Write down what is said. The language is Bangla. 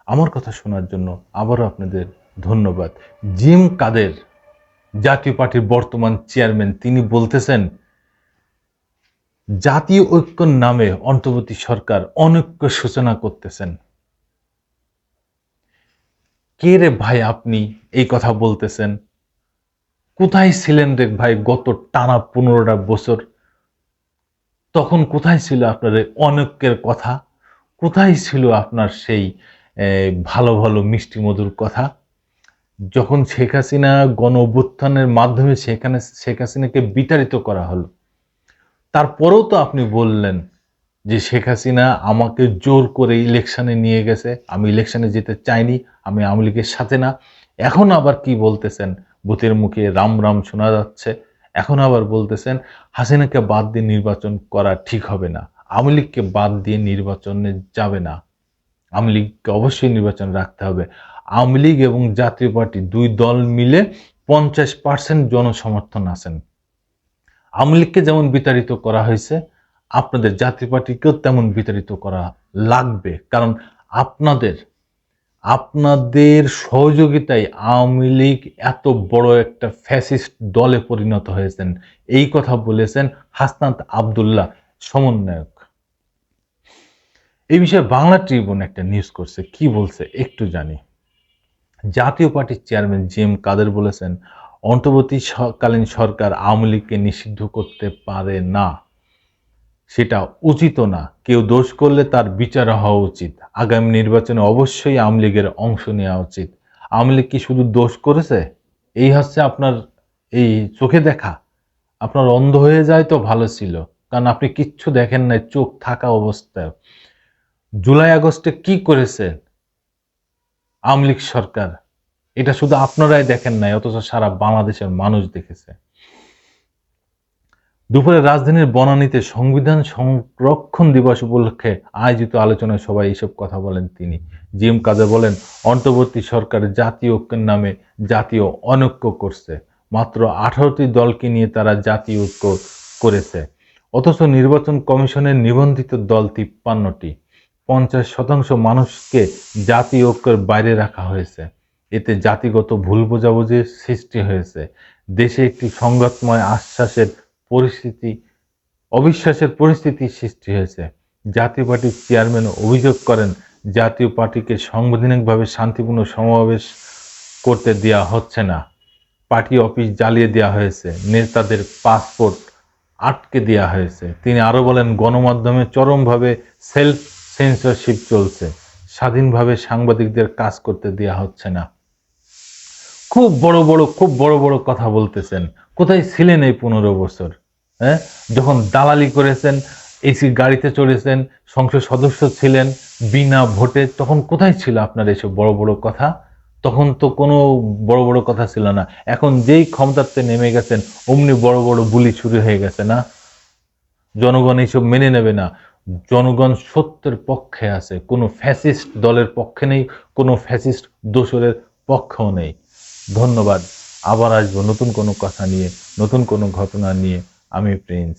আমার কথা শোনার জন্য আবারও আপনাদের ধন্যবাদ। জিম কাদের, জাতীয় পার্টির বর্তমান চেয়ারম্যান, তিনি বলতেছেন জাতীয় ঐক্যর নামে অন্তর্বর্তী সরকার অনৈক্য সূচনা করতেছেন। কে রে ভাই আপনি এই কথা বলতেছেন? কোথায় ছিলেন রে ভাই গত টানা 15টা বছর? তখন কোথায় ছিল আপনার এই অনৈক্যের কথা? কোথায় ছিল আপনার সেই ভালো ভালো মিষ্টি মধুর কথা? যখন শেখ হাসিনা গণ অভ্যুত্থানের মাধ্যমে শেখ হাসিনাকে বিতাড়িত করা হলো, তারপরেও তো আপনি বললেন যে শেখ হাসিনা আমাকে জোর করে ইলেকশনে নিয়ে গেছে, আমি ইলেকশনে যেতে চাইনি, আমি আওয়ামী লীগের সাথে না। এখন আবার কি বলতেছেন? ভূতের মুখে রাম রাম শোনা যাচ্ছে। এখন আবার বলতেছেন হাসিনাকে বাদ দিয়ে নির্বাচন করা ঠিক হবে না, আওয়ামী লীগকে বাদ দিয়ে নির্বাচনে যাবে না, আওয়ামী লীগকে অবশ্যই নির্বাচন রাখতে হবে। আওয়ামী লীগ এবং জাতীয় পার্টি দুই দল মিলে 50% জনসমর্থন আছেন। আওয়ামী লীগকে যেমন বিতাড়িত করা হয়েছে, আপনাদের জাতীয় পার্টিকেও তেমন বিতাড়িত করা লাগবে। কারণ আপনাদের আপনাদের সহযোগিতায় আওয়ামী লীগ এত বড় একটা ফ্যাসিস্ট দলে পরিণত হয়েছেন, এই কথা বলেছেন হাসনাত আব্দুল্লাহ, সমন্বয়ক। এই বিষয়ে বাংলা ট্রিবিউন একটা নিউজ করছে, কি বলছে একটু জানি। জাতীয় পার্টির চেয়ারম্যান জিএম কাদের বলেছেন অন্তর্বর্তীকালীন সরকার আওয়ামী লীগকে নিষিদ্ধ করতে পারে না, সেটা উচিত না। কেউ দোষ করলে তার বিচার হওয়া উচিত। আগামী নির্বাচনে অবশ্যই আওয়ামী লীগের অংশ নেওয়া উচিত। আওয়ামী লীগ কি শুধু দোষ করেছে? এই হচ্ছে আপনার এই চোখে দেখা? আপনার অন্ধ হয়ে যায় তো ভালো ছিল, কারণ আপনি কিচ্ছু দেখেন নাই চোখ থাকা অবস্থায়। জুলাই আগস্টে কি করেছে আওয়ামী লীগ সরকার? এটা শুধু আপনারাই দেখেন নাই, অথচ সারা বাংলাদেশের মানুষ দেখেছে। দুপুরে রাজধানীর বনানীতে সংবিধান সংরক্ষণ দিবস উপলক্ষে আয়োজিত আলোচনায় সবাই এইসব কথা বলেন তিনি। জিএম কাদের বলেন, অন্তর্বর্তী সরকার জাতীয় ঐক্যের নামে জাতীয় অনৈক্য করছে। মাত্র 18টি দলকে নিয়ে তারা জাতীয় ঐক্য করেছে, অথচ নির্বাচন কমিশনের নিবন্ধিত দল 53টি। 50% মানুষকে জাতীয় ঐক্যের বাইরে রাখা হয়েছে। এতে জাতিগত ভুল বোঝাবুঝির সৃষ্টি হয়েছে। দেশে একটি সংঘাতময় অবিশ্বাসের পরিস্থিতি সৃষ্টি হয়েছে। জাতীয় পার্টির চেয়ারম্যান অভিযোগ করেন, জাতীয় পার্টিকে সাংবিধানিকভাবে শান্তিপূর্ণ সমাবেশ করতে দেওয়া হচ্ছে না। পার্টি অফিস জ্বালিয়ে দেওয়া হয়েছে, নেতাদের পাসপোর্ট আটকে দেওয়া হয়েছে। তিনি আরো বলেন, গণমাধ্যমে চরমভাবে সেলফ সেন্সরশিপ চলছে, স্বাধীনভাবে সাংবাদিকদের কাজ করতে দেওয়া হচ্ছে না। খুব বড় বড় কথা বলতেছেন। কোথায় ছিলেন এই 15 বছর? হ্যাঁ, যখন দালালি করেছেন, এসি গাড়িতে চড়েছেন, সংসদ সদস্য ছিলেন বিনা ভোটে, তখন কোথায় ছিল আপনার এসব বড় বড় কথা? তখন তো কোনো বড় বড় কথা ছিল না। এখন যেই ক্ষমতাতে নেমে গেছেন অমনি বড় বড় বুলি শুরু হয়ে গেছে না? জনগণ এইসব মেনে নেবে না। জনগণ সত্যের পক্ষে আছে, কোনো ফ্যাসিস্ট দলের পক্ষে নেই, কোনো ফ্যাসিস্ট দোসরের পক্ষেও নেই। ধন্যবাদ। আবার আসবো নতুন কোনো কথা নিয়ে, নতুন কোনো ঘটনা নিয়ে। আমি প্রিন্স।